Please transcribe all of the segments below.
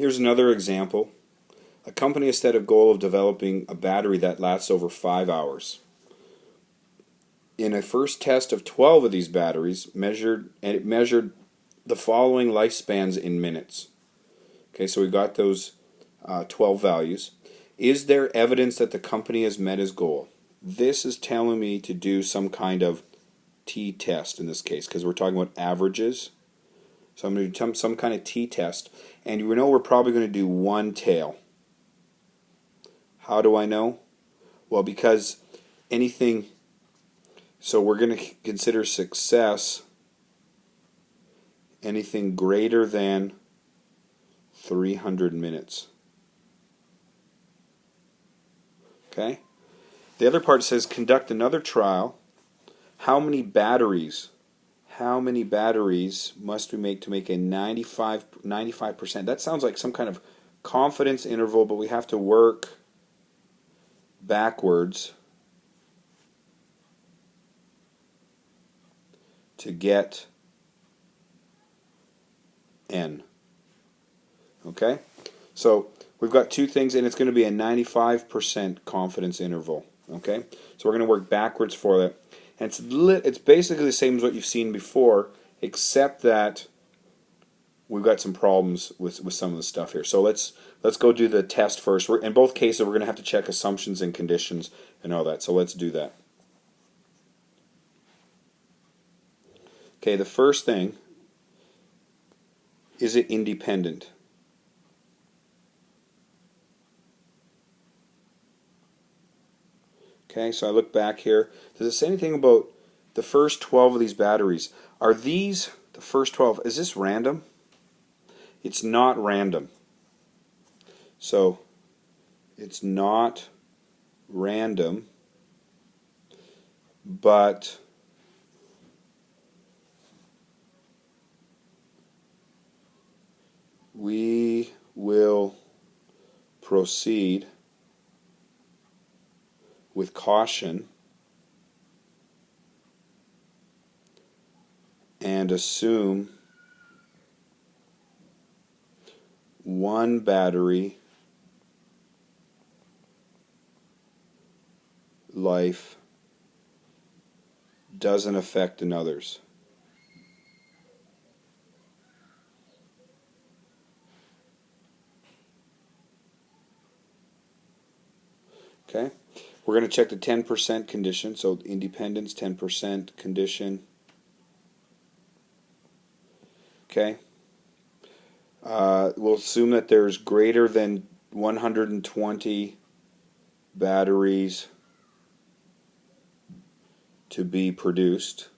Here's another example. A company has set a goal of developing a battery that lasts over 5 hours. In a first test of 12 of these batteries, it measured the following lifespans in minutes. Okay, so we got those 12 values. Is there evidence that the company has met its goal? This is telling me to do some kind of t-test in this case, because we're talking about averages. So I'm going to do some kind of t-test, and you know we're probably going to do one tail. How do I know? Well, because anything, so we're going to consider success anything greater than 300 minutes. Okay? The other part says conduct another trial. How many batteries must we make to make a 95%? That sounds like some kind of confidence interval, but we have to work backwards to get n. Okay? So we've got two things, and it's going to be a 95% confidence interval. Okay? So we're going to work backwards for that. And it's basically the same as what you've seen before, except that we've got some problems with some of the stuff here. So let's go do the test first. In both cases, we're going to have to check assumptions and conditions and all that. So let's do that. Okay, the first thing, is it independent? Okay, so I look back here. Does it say anything about the first 12 of these batteries? Are these, the first 12, is this random? It's not random. So, it's not random, but we will proceed with caution and assume one battery life doesn't affect another's. Okay? We're going to check the 10% condition, so independence, 10% condition. Okay? We'll assume that there's greater than 120 batteries to be produced.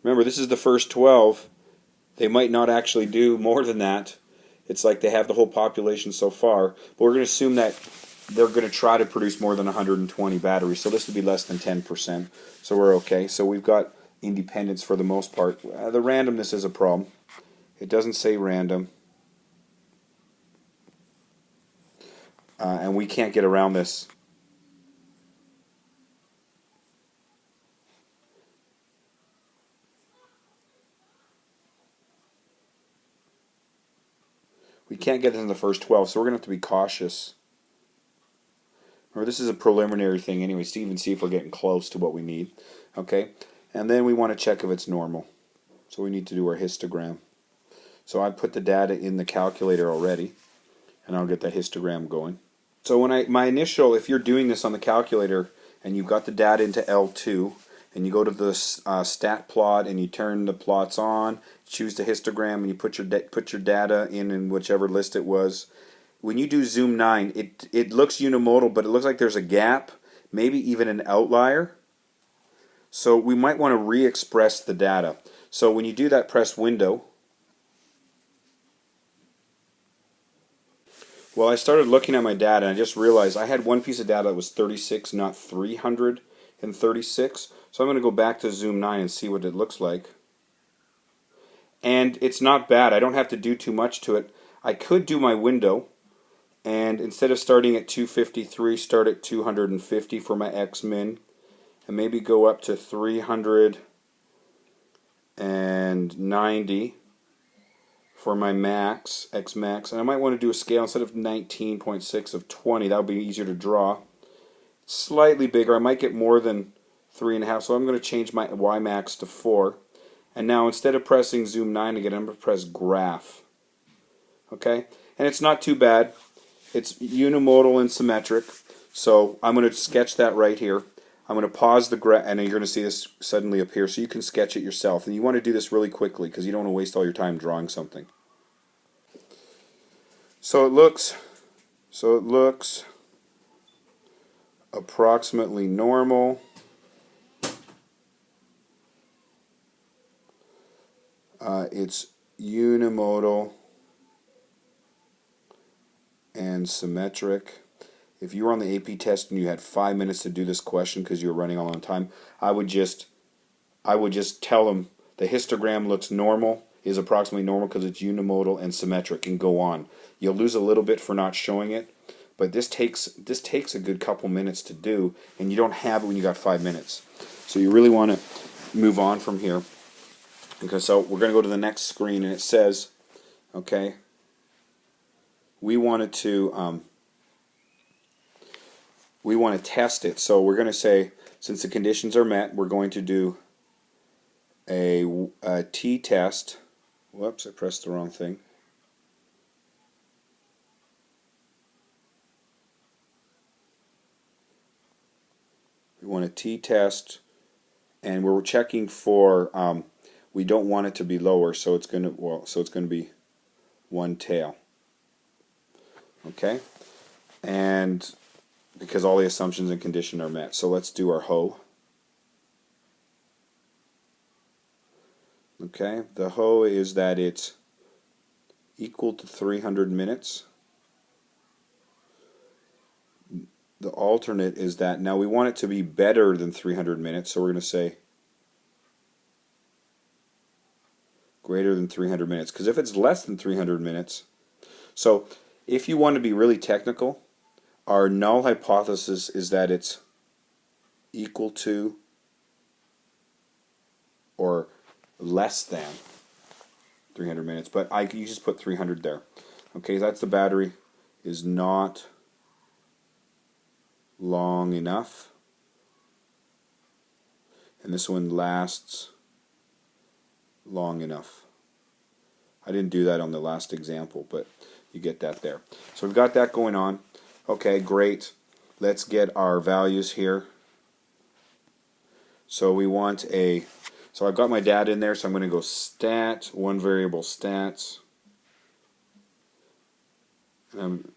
Remember, this is the first 12. They might not actually do more than that. It's like they have the whole population so far. But we're going to assume that they're going to try to produce more than 120 batteries. So this would be less than 10%. So we're okay. So we've got independence for the most part. The randomness is a problem. It doesn't say random. And we can't get around this. We can't get in the first 12, so we're going to have to be cautious. Remember, this is a preliminary thing anyway, to even see if we're getting close to what we need. Okay? And then we want to check if it's normal. So we need to do our histogram. So I put the data in the calculator already, and I'll get that histogram going. So when my initial, if you're doing this on the calculator, and you've got the data into L2, and you go to the stat plot, and you turn the plots on, choose the histogram, and you put your data in whichever list it was. When you do Zoom 9, it looks unimodal, but it looks like there's a gap, maybe even an outlier. So we might want to re-express the data. So when you do that, press Window. Well, I started looking at my data, and I just realized I had one piece of data that was 36, not 336. So I'm going to go back to Zoom 9 and see what it looks like. And it's not bad. I don't have to do too much to it. I could do my window, and instead of starting at 253, start at 250 for my X-min, and maybe go up to 390 for my max, x max, and I might want to do a scale instead of 19.6 of 20. That would be easier to draw. Slightly bigger. I might get more than 3.5, so I'm going to change my y max to 4. And now instead of pressing zoom 9 again, I'm going to press graph. Okay? And it's not too bad. It's unimodal and symmetric. So I'm going to sketch that right here. I'm going to pause the graph, and you're going to see this suddenly appear, so you can sketch it yourself. And you want to do this really quickly because you don't want to waste all your time drawing something. So it looks approximately normal. It's unimodal and symmetric. If you were on the AP test and you had 5 minutes to do this question because you were running all on time, I would just tell them the histogram looks normal, is approximately normal because it's unimodal and symmetric, and go on. You'll lose a little bit for not showing it, but this takes a good couple minutes to do, and you don't have it when you got 5 minutes. So you really want to move on from here. Okay, so we're going to go to the next screen, and it says, okay, we want to test it. So we're going to say, since the conditions are met, we're going to do a t-test. Whoops, I pressed the wrong thing. We want a t-test, and we're checking for. We don't want it to be lower, so it's going to be one tail. Okay, and because all the assumptions and condition are met. So let's do our hoe. Okay, the hoe is that it's equal to 300 minutes. The alternate is that, now we want it to be better than 300 minutes, so we're going to say greater than 300 minutes. Because if it's less than 300 minutes, so if you want to be really technical, our null hypothesis is that it's equal to or less than 300 minutes, but you just put 300 there. Okay, that's the battery is not long enough, and this one lasts long enough. I didn't do that on the last example, but you get that there. So we've got that going on. Okay, great. Let's get our values here. So we want so I've got my data in there, so I'm going to go stat, one variable stats. And I'm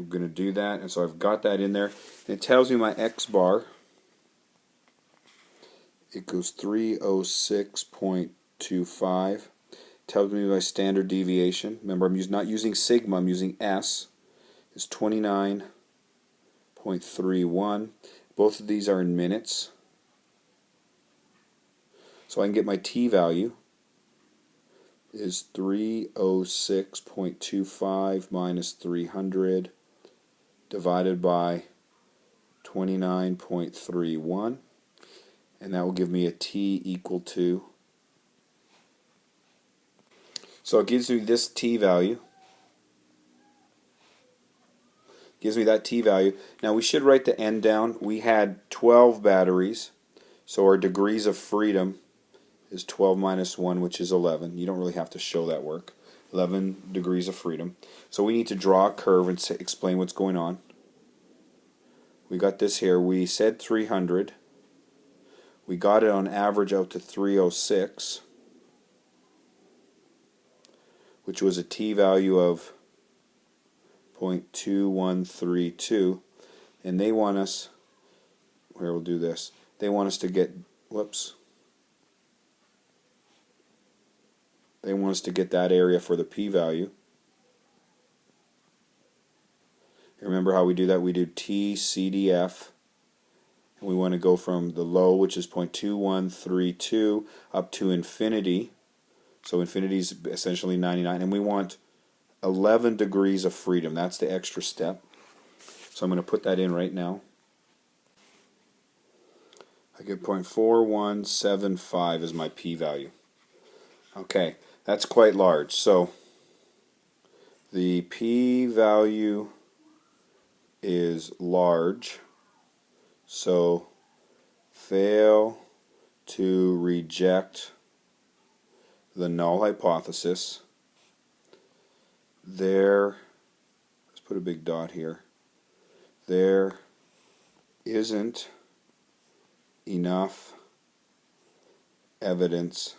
going to do that, and so I've got that in there. And it tells me my x bar. It goes 306.25. Tells me my standard deviation. Remember, I'm not using sigma, I'm using S. It's 29.31. Both of these are in minutes. So I can get my t-value is 306.25 minus 300 divided by 29.31, and that will give me a t equal to, so it gives me this t-value, gives me that t-value. Now we should write the n down. We had 12 batteries, so our degrees of freedom is 12 minus 1, which is 11. You don't really have to show that work. 11 degrees of freedom. So we need to draw a curve and explain what's going on. We got this here. We said 300. We got it on average out to 306, which was a t-value of 0.2132. And they want us, here we'll do this, they want us to get, they want us to get that area for the p-value. Remember how we do that? We do t CDF, and we want to go from the low, which is 0.2132, up to infinity. So infinity is essentially 99, and we want 11 degrees of freedom. That's the extra step. So I'm going to put that in right now. I get 0.4175 as my p-value. Okay, that's quite large. So the p-value is large, so fail to reject the null hypothesis. Let's put a big dot here. There isn't enough evidence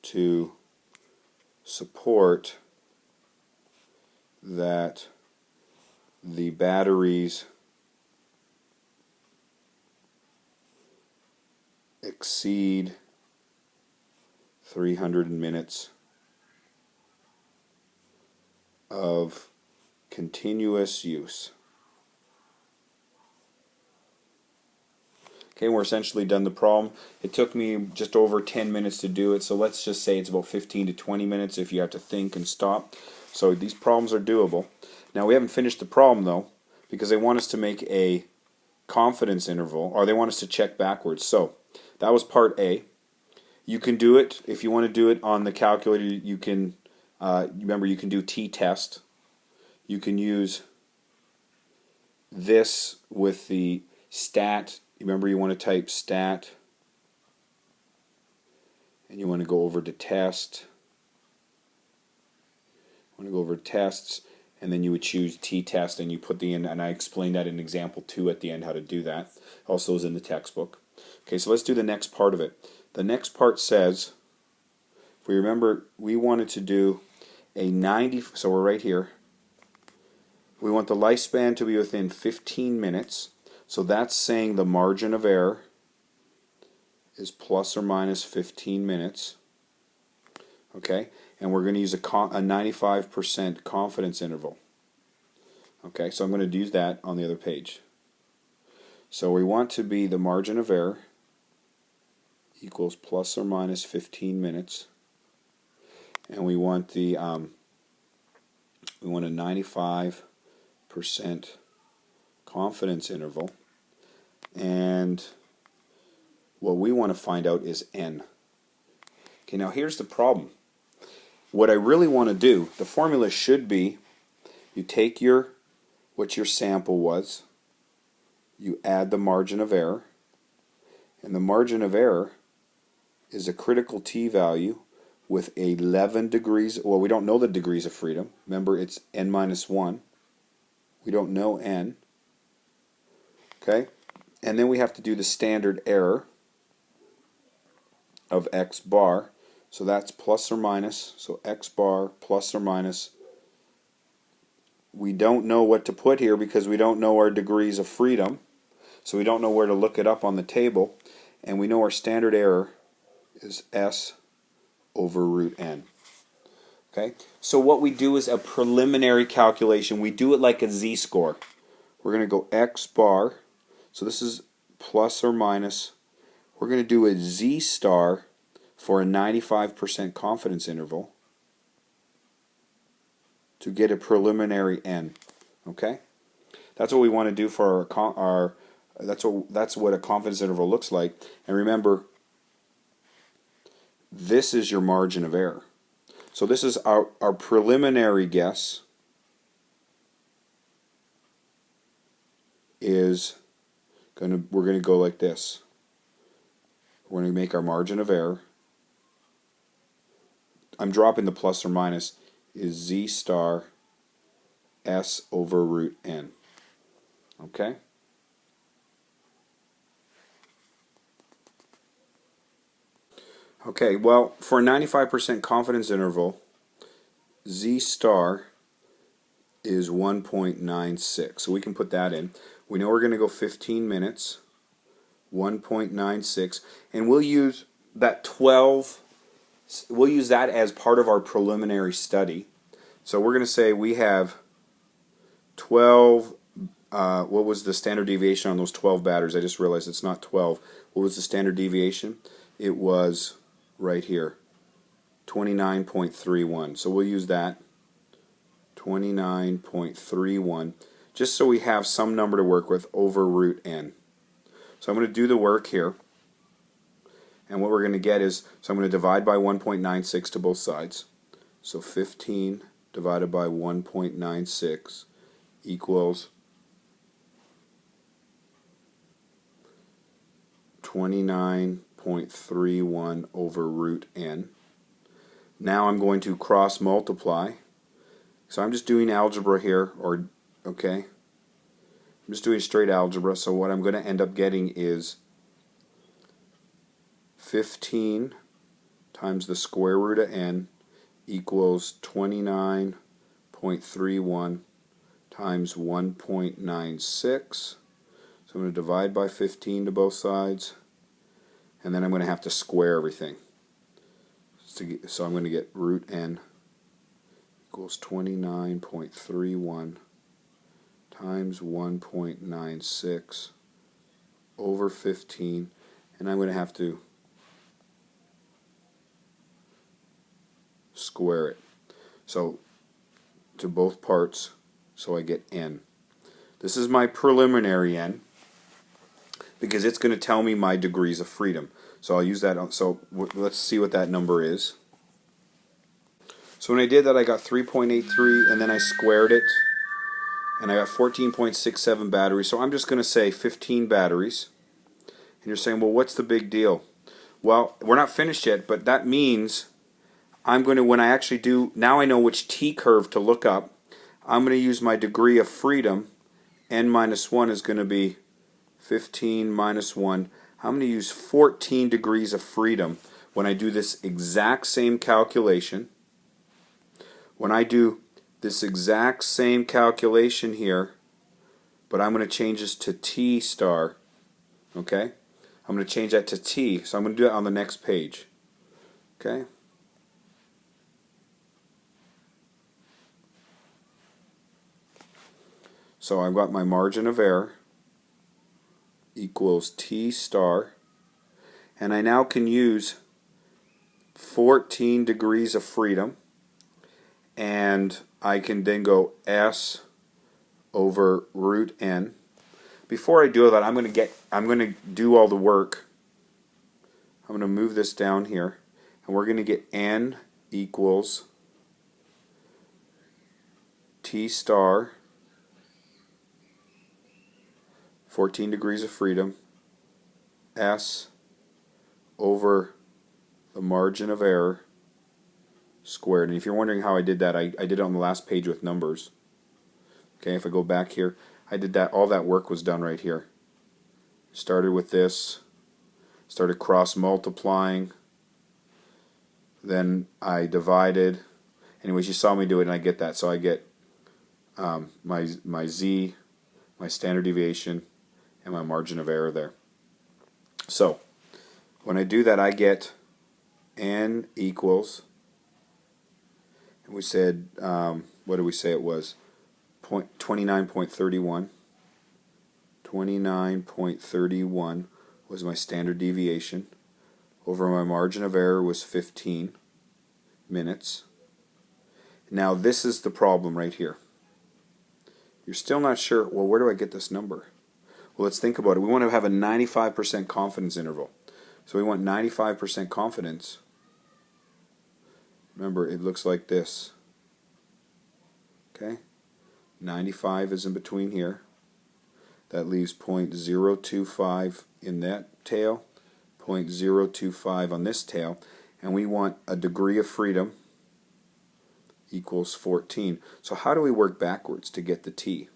to support that the batteries exceed 300 minutes of continuous use. Okay, we're essentially done the problem. It took me just over 10 minutes to do it, so let's just say it's about 15 to 20 minutes if you have to think and stop. So these problems are doable. Now we haven't finished the problem though, because they want us to make a confidence interval, or they want us to check backwards. So that was part A. You can do it, if you want to do it on the calculator, you can, remember you can do t-test. You can use this with the stat. Remember you want to type stat and you want to go over to test. You want to go over to tests, and then you would choose t-test and you put the in, and I explained that in example 2 at the end how to do that. Also is in the textbook. Okay, so let's do the next part of it. The next part says, if we remember, we wanted to do a 90, so we're right here. We want the lifespan to be within 15 minutes. So that's saying the margin of error is plus or minus 15 minutes. Okay, and we're going to use a 95% confidence interval. Okay, so I'm going to use that on the other page. So we want to be the margin of error equals plus or minus 15 minutes, and we want the we want a 95% confidence interval, and what we want to find out is n. Okay, now here's the problem. What I really want to do, the formula should be, you take what your sample was, you add the margin of error, and the margin of error is a critical t-value with 11 degrees, well, we don't know the degrees of freedom. Remember, it's n minus 1. We don't know n. Okay? And then we have to do the standard error of x bar. So that's plus or minus. So x bar plus or minus. We don't know what to put here because we don't know our degrees of freedom. So we don't know where to look it up on the table. And we know our standard error is s over root n. Okay? So what we do is a preliminary calculation. We do it like a z-score. We're going to go x bar. So this is plus or minus. We're going to do a z-star for a 95% confidence interval to get a preliminary n. Okay? That's what we want to do for our that's what a confidence interval looks like. And remember, this is your margin of error. So this is our preliminary guess is we're going to go like this. We're going to make our margin of error. I'm dropping the plus or minus, is z star s over root n. Okay? Okay, well, for a 95% confidence interval, z star is 1.96. So we can put that in. We know we're going to go 15 minutes, 1.96, and we'll use that 12, we'll use that as part of our preliminary study. So we're going to say we have 12, what was the standard deviation on those 12 batters? I just realized it's not 12. What was the standard deviation? It was right here, 29.31. So we'll use that, 29.31, just so we have some number to work with over root n. So I'm going to do the work here, and what we're going to get is, so I'm going to divide by 1.96 to both sides. So 15 divided by 1.96 equals 29.31 over root n. Now I'm going to cross multiply. So I'm just doing algebra here, okay? I'm just doing straight algebra, so what I'm going to end up getting is 15 times the square root of n equals 29.31 times 1.96. So I'm going to divide by 15 to both sides, and then I'm going to have to square everything. So I'm going to get root n equals 29.31 times 1.96 over 15, and I'm going to have to square it. So to both parts, so I get n. This is my preliminary n because it's going to tell me my degrees of freedom. So I'll use that. So let's see what that number is. So when I did that, I got 3.83, and then I squared it, and I got 14.67 batteries. So I'm just going to say 15 batteries. And you're saying, well, what's the big deal? Well, we're not finished yet, but that means I'm going to, when I actually do, now I know which t-curve to look up. I'm going to use my degree of freedom. N minus 1 is going to be 15 minus 1. I'm going to use 14 degrees of freedom when I do this exact same calculation. When I do this exact same calculation here, but I'm going to change this to t star, okay? I'm going to change that to t, so I'm going to do it on the next page, okay? So I've got my margin of error equals t star, and I now can use 14 degrees of freedom, and I can then go s over root n. Before I do that, I'm going to do all the work. I'm going to move this down here, and we're going to get n equals t star 14 degrees of freedom s over the margin of error squared. And if you're wondering how I did that, I did it on the last page with numbers. Okay, if I go back here, I did that. All that work was done right here. Started with this, started cross multiplying, then I divided. Anyways, you saw me do it, and I get that. So I get my z, my standard deviation, and my margin of error there. So when I do that, I get n equals, and we said, what did we say it was? 29.31. 29.31 was my standard deviation. Over my margin of error was 15 minutes. Now this is the problem right here. You're still not sure, well, where do I get this number? Well, let's think about it. We want to have a 95% confidence interval. So we want 95% confidence. Remember, it looks like this. Okay? 95 is in between here. That leaves 0.025 in that tail, 0.025 on this tail, and we want a degree of freedom equals 14. So how do we work backwards to get the t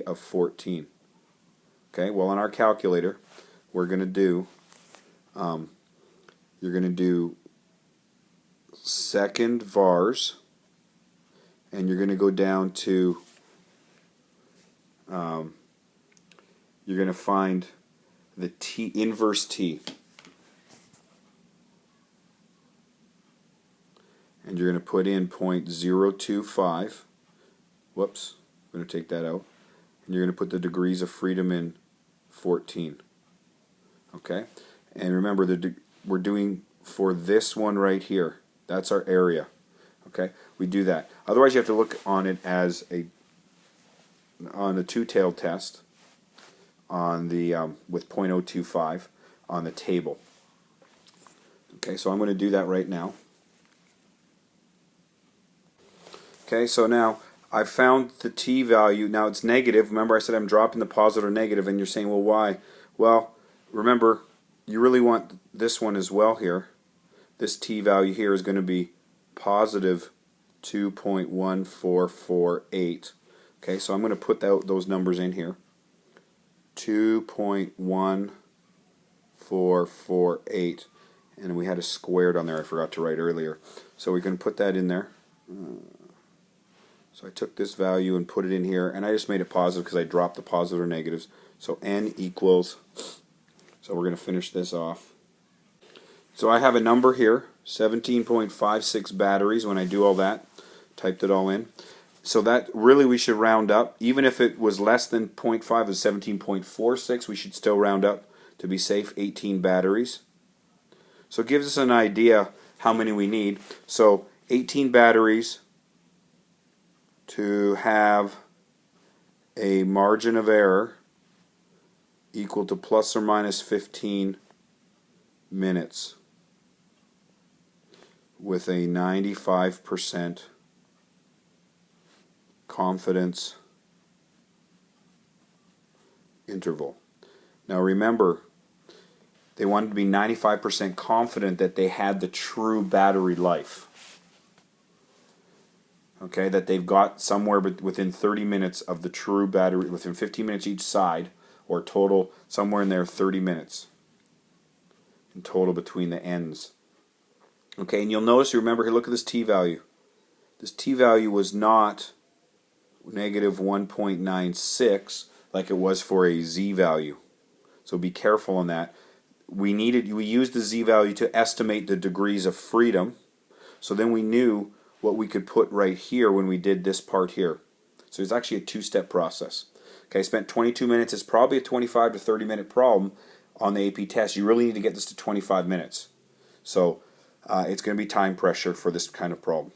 of 14? Okay, well, on our calculator, we're going to do, you're going to do second vars, and you're going to go down to, you're going to find the t, inverse t. And you're going to put in 0.025. Whoops, I'm going to take that out. And you're going to put the degrees of freedom in 14. Okay? And remember, we're doing for this one right here. That's our area. Okay? We do that. Otherwise, you have to look on it as on a two-tailed test on the with 0.025 on the table. Okay, so I'm going to do that right now. Okay, so now I found the t value. Now it's negative. Remember I said I'm dropping the positive or negative, and you're saying, well, why? Well, remember, you really want this one as well here. This t value here is going to be positive 2.1448. Okay, so I'm going to put those numbers in here. 2.1448. And we had a squared on there I forgot to write earlier. So we can put that in there. So I took this value and put it in here, and I just made it positive because I dropped the positive or negatives. So n equals, so we're going to finish this off. So I have a number here, 17.56 batteries when I do all that. Typed it all in. So that really we should round up. Even if it was less than 0.5 of 17.46, we should still round up to be safe, 18 batteries. So it gives us an idea how many we need. So 18 batteries to have a margin of error equal to plus or minus 15 minutes with a 95% confidence interval. Now remember, they wanted to be 95% confident that they had the true battery life. Okay, that they've got somewhere within 30 minutes of the true battery, within 15 minutes each side, or total somewhere in there 30 minutes in total between the ends. Okay, and you'll notice, remember here, look at this t-value. This t-value was not negative 1.96 like it was for a z-value. So be careful on that. We used the z-value to estimate the degrees of freedom. So then we knew what we could put right here when we did this part here. So it's actually a two-step process. Okay, I spent 22 minutes. It's probably a 25 to 30 minute problem on the AP test. You really need to get this to 25 minutes. So it's going to be time pressure for this kind of problem.